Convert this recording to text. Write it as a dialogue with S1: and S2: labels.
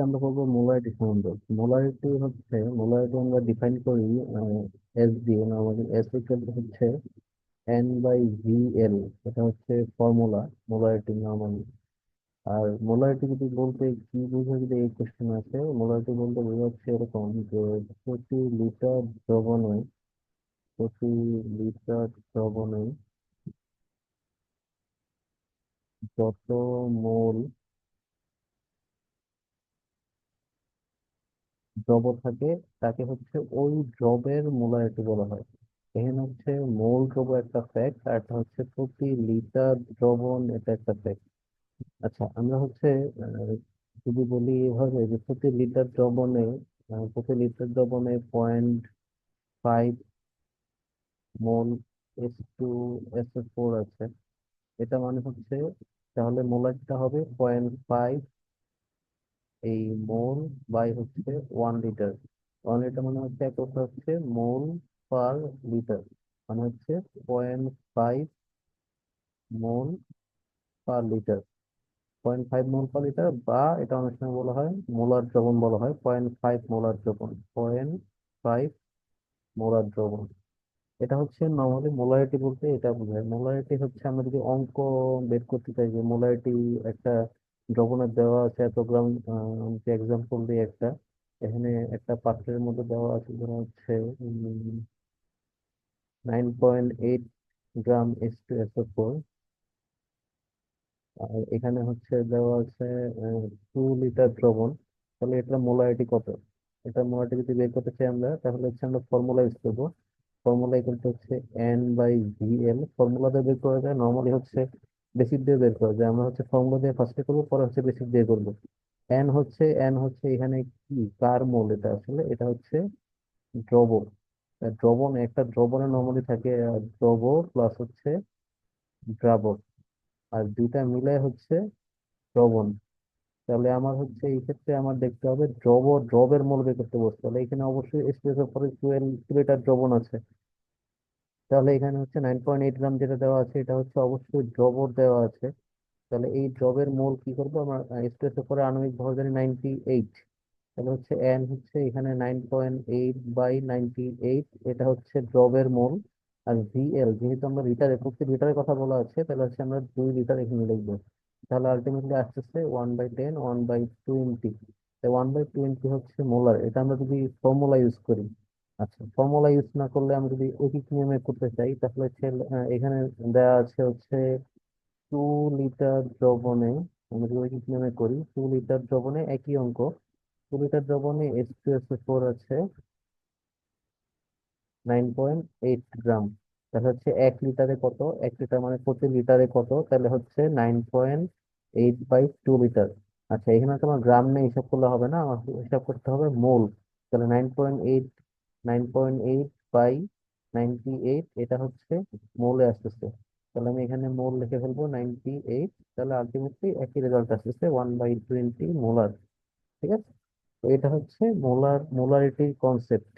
S1: আমরা করবো মোলারিটি সম্বন্ধে। মোলারিটি আমরা ডিফাইন করি এস দিয়ে। আমাদের এস ইকুয়াল হচ্ছে এন বাই ভি এল। এটা হচ্ছে ফর্মুলা মোলারিটি নরমালি। আর মোলারিটি যদি বলতে কি বোঝায়, যদি এই কোশ্চেন আছে, মোলারিটি বলতে বোঝাচ্ছে এরকম যে প্রতি লিটার দ্রবণে প্রতি লিটার দ্রবণে যত মোল দ্রব থাকে তাকে হচ্ছে ওই দ্রবের মোলারিটি বলা হয়। এখানে হচ্ছে মোল দ্রব একটা ফ্যাক্ট, আর একটা হচ্ছে প্রতি লিটার দ্রবণ, এটা একটা ফ্যাক্ট। আচ্ছা, আমরা হচ্ছে আহ, যদি বলি এভাবে যে প্রতি লিটার দ্রবণে 0.5 মোল H2SO4 আছে। এটা মানে হচ্ছে, তাহলে মোলারটা হবে 0.5 এই মোল বাই হচ্ছে 1 লিটার। 1 লিটার মানে হচ্ছে এক কথা হচ্ছে মোল পার লিটার, মানে হচ্ছে 0.5 মোল পার লিটার। 0.5 মোল পার লিটার, বা এটা অনেক সময় বলা হয় মোলার দ্রবণ বলা হয়, 0.5 মোলার দ্রবণ, 0.5 মোলার দ্রবণ। এটা হচ্ছে নর্মালি মোলারিটি বলতে এটা বোঝায়। মোলারিটি হচ্ছে আমরা যদি অঙ্ক বের করতে চাই যে মোলারিটি একটা দ্রবণের দেওয়া আছে এত গ্রাম, যে এক্সাম্পল দিই একটা, এখানে একটা পাত্রের মধ্যে দেওয়া আছে ধরো হচ্ছে 9.8 গ্রাম H2SO4। আর এখানে হচ্ছে দেওয়া আছে 2 লিটার দ্রবণ। তাহলে এটা মোলারিটি কত? এটা মোলারিটি যদি বের করতে চাই আমরা, তাহলে হচ্ছে আমরা ফর্মুলা ইউজ করবো। ফর্মুলা ইকুয়াল হচ্ছে N by V L. Formula দিয়ে বের করা যায়, নর্মালি হচ্ছে বেসিক দিয়ে বের করা যায়। আমরা হচ্ছে ফর্মুলা দিয়ে ফার্স্টে করবো, পরে হচ্ছে বেসিক দিয়ে করবো। এন হচ্ছে এখানে কি কার মোল? এটা আসলে এটা হচ্ছে দ্রবণ। একটা দ্রবণে নর্মালি থাকে দ্রব প্লাস হচ্ছে দ্রাবক, আর দুইটা মিলে হচ্ছে দ্রবণ। তাহলে আমার হচ্ছে এই ক্ষেত্রে আমার দেখতে হবে দ্রবের মোল বের করতে বসতে, তাহলে এখানে অবশ্যই স্পেস পরে 12 লিটার দ্রবণ আছে। তাহলে এখানে হচ্ছে 9.8 গ্রাম যেটা দেওয়া আছে, এটা হচ্ছে অবশ্যই দ্রবণ দেওয়া আছে। তাহলে এই দ্রবের মোল কি করবো আমরা, স্পেসের পরে আণবিক ভর জানি 98। তাহলে হচ্ছে এন হচ্ছে এখানে 9.8/98, এটা হচ্ছে দ্রবের মোল। আর ভিএল যেহেতু আমরা লিটারে, প্রতি লিটারের কথা বলা আছে, তাহলে হচ্ছে আমরা 2 লিটার এখানে লিখবো। তাহলে আলটিমেটলি আসতেছে 1/10, 1/20। 1/20 হচ্ছে মোলার। এটা আমরা যদি ফর্মুলা ইউজ করি, আচ্ছা ফর্মুলা ইউজ না করলে আমরা যদি ঐকিক নিয়মে করতে চাই, তাহলে হচ্ছে এখানে দেওয়া আছে হচ্ছে 2 লিটার দ্রবণে, আমরা যদি ঐকিক নিয়মে করি 2 লিটার দ্রবণে একই অঙ্ক। 2 লিটার দ্রবণে H2SO4 আছে 9.8 গ্রাম। তাহলে হচ্ছে 1 লিটারে কত? 1 লিটার মানে প্রতি লিটারে কত? তাহলে হচ্ছে 9.8/2 লিটার। আচ্ছা, এখানে তো আমার গ্রাম নেই, হিসাব করলে হবে না, আমার হিসাব করতে হবে মোল। তাহলে 9.8 এটা হচ্ছে মোলে আসতেছে। তাহলে আমি এখানে মোল লিখে ফেলবো 98। তাহলে আলটিমেটলি একই রেজাল্ট আসতেছে 1/20 মোলার। ঠিক আছে। তো এটা হচ্ছে মোলারিটির কনসেপ্ট।